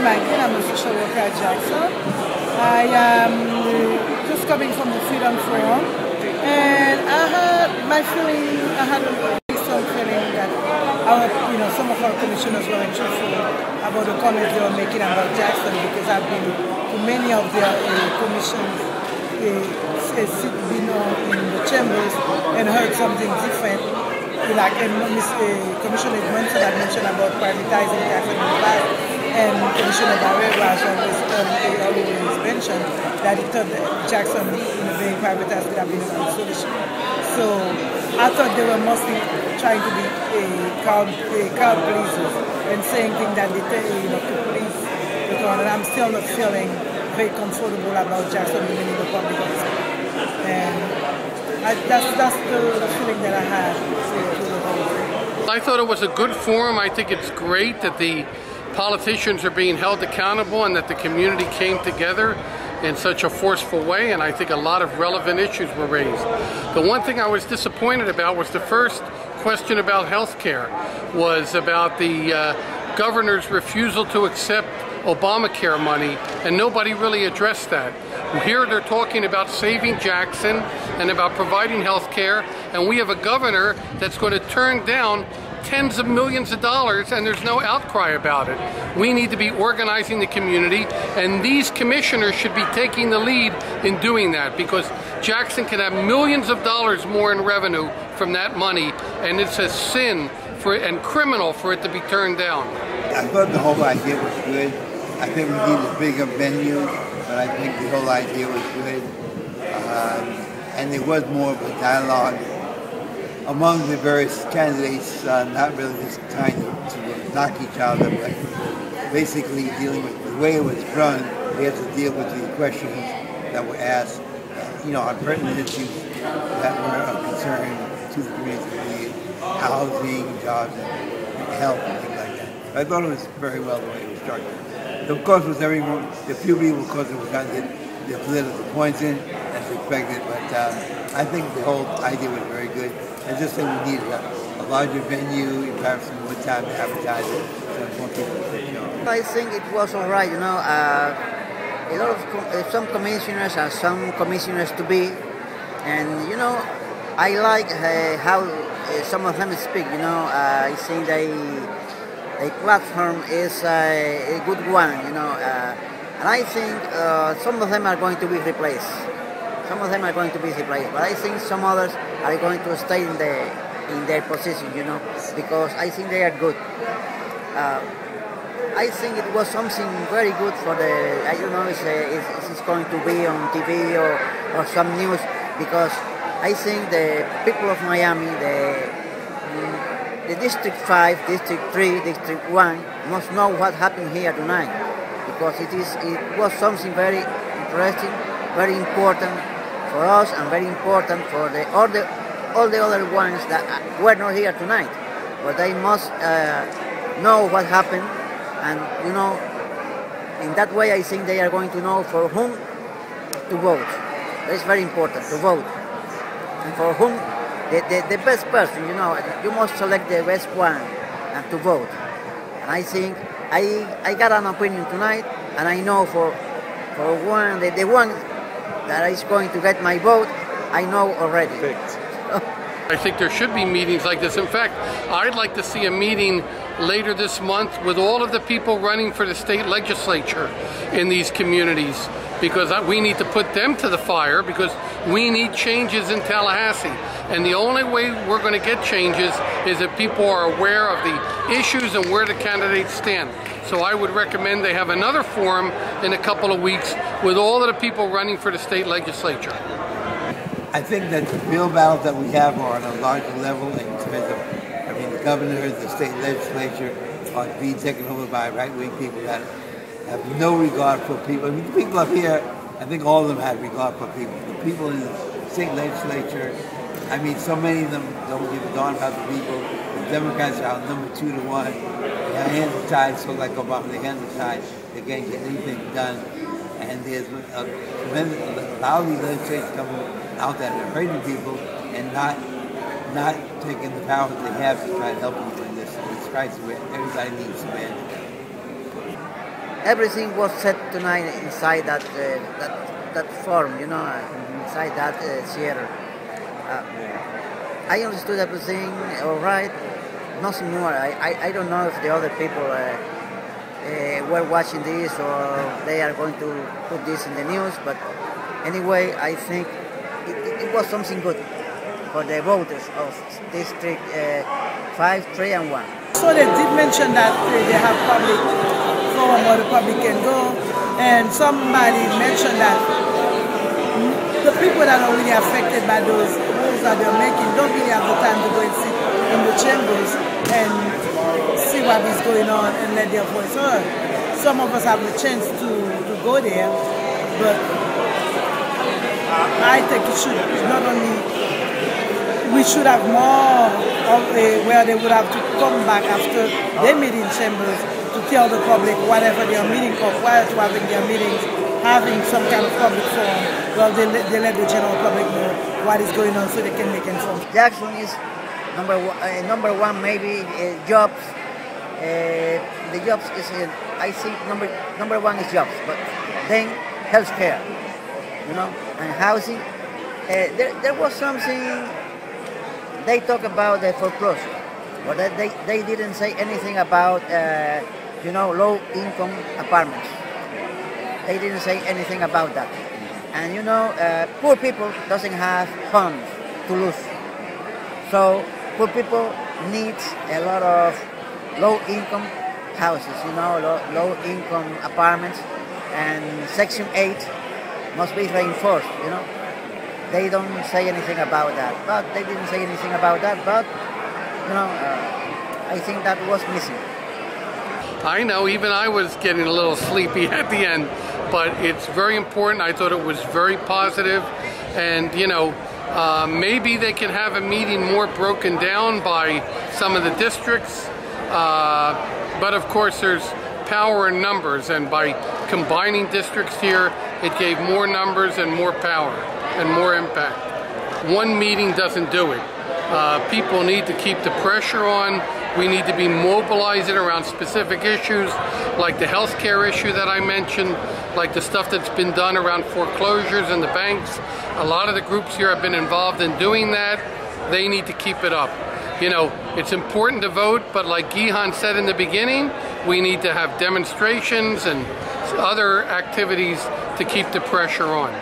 Maggie. I'm a social worker at Jackson. I am just coming from the Freedom Forum, and I had a very strong feeling that some of our commissioners were truthful about the comments they were making about Jackson, because I've been to many of their commissions, been in the chambers and heard something different. Like Commissioner Edmondson had mentioned about privatizing Jackson in the past, and Commissioner Barrera has always mentioned that he thought that Jackson being privatized would have been a good solution. So I thought they were mostly trying to be crowd pleasers and saying things that they to please the crowd, and I'm still not feeling very comfortable about Jackson remaining the public hospital. And that's the feeling that I had. I thought it was a good forum. I think it's great that the politicians are being held accountable and that the community came together in such a forceful way, and I think a lot of relevant issues were raised. The one thing I was disappointed about was the first question about health care, was about the governor's refusal to accept Obamacare money, and nobody really addressed that. Here they're talking about saving Jackson and about providing health care, and we have a governor that's going to turn down tens of millions of dollars, and there's no outcry about it. We need to be organizing the community, and these commissioners should be taking the lead in doing that, because Jackson can have millions of dollars more in revenue from that money, and it's a sin and criminal for it to be turned down. I thought the whole idea was good. I think we need a bigger venue, but I think the whole idea was good. And there was more of a dialogue among the various candidates, not really just trying to knock each other, but basically dealing with the way it was run. We had to deal with the questions that were asked, on pertinent issues that were of concern to the community, housing, jobs, and health, and things like that. I thought it was very well the way it was structured. Of course, with everyone, the few people, of course, were trying to get their political points in, as expected, but I think the whole idea was very good. I just think we needed a larger venue, perhaps some more time to advertise it, so more people could show. I think it was all right, a lot of some commissioners are some commissioners to be, and I like how some of them speak. I think the platform is a good one, and I think some of them are going to be replaced. Some of them are going to be replaced, but I think some others are going to stay in their position, because I think they are good. I think it was something very good for the, I don't know if it's going to be on TV or some news, because I think the people of Miami, the District 5, District 3, District 1 must know what happened here tonight, because it was something very interesting, very important for us, and very important for all the other ones that were not here tonight. But they must know what happened, and in that way I think they are going to know for whom to vote. That's very important, to vote, and for whom the best person. You must select the best one and to vote. And I think I got an opinion tonight, and I know for one the one that is going to get my vote, I know already. I think there should be meetings like this. In fact, I'd like to see a meeting later this month with all of the people running for the state legislature in these communities, because we need to put them to the fire, because we need changes in Tallahassee. And the only way we're going to get changes is if people are aware of the issues and where the candidates stand. So I would recommend they have another forum in a couple of weeks with all of the people running for the state legislature. I think that the real battles that we have are on a larger level in terms of, the governor, the state legislature are being taken over by right-wing people that have no regard for people. The people up here, I think all of them have regard for people. The people in the state legislature, so many of them don't give a darn about the people. The Democrats are number 2 to 1. Their hands are tied, so like Obama, their hands are tied. They can't get anything done. And there's a tremendous lot of these legislators coming out that are hurting people and not taking the power that they have to try to help people in this crisis where everybody needs to manage. everything was set tonight inside that forum, you know, inside that theater. I understood everything all right, nothing more. I don't know if the other people were watching this or they are going to put this in the news, but anyway, I think it was something good for the voters of District 5, 3, and 1. So they did mention that they have public forum where the public can go, and somebody mentioned that the people that are really affected by those rules that they're making don't really have the time to go and sit in the chambers and see what is going on and let their voice heard. Some of us have the chance to go there, but I think it should not only, we should have more of where they would have to come back after they meet in chambers to tell the public whatever they are meeting or prior to having their meetings, having some kind of public forum. Well, they let the general public know what is going on so they can make informed. Jackson is number one, maybe jobs. The jobs is, I think number one is jobs, but then healthcare, you know, and housing. There was something. They talk about the foreclosure, but they didn't say anything about you know, low-income apartments. They didn't say anything about that. And you know, poor people doesn't have funds to lose. So poor people need a lot of low-income houses, you know, low-income apartments, and Section 8 must be reinforced, you know. They don't say anything about that, but they didn't say anything about that, but, you know, I think that was missing. I know, even I was getting a little sleepy at the end, but it's very important. I thought it was very positive, and, you know, maybe they can have a meeting more broken down by some of the districts, but of course there's power in numbers, and by combining districts here, it gave more numbers and more power and more impact. One meeting doesn't do it. People need to keep the pressure on. We need to be mobilizing around specific issues like the healthcare issue that I mentioned, like the stuff that's been done around foreclosures and the banks. A lot of the groups here have been involved in doing that. They need to keep it up. You know, it's important to vote, but like Gihan said in the beginning, we need to have demonstrations and other activities to keep the pressure on.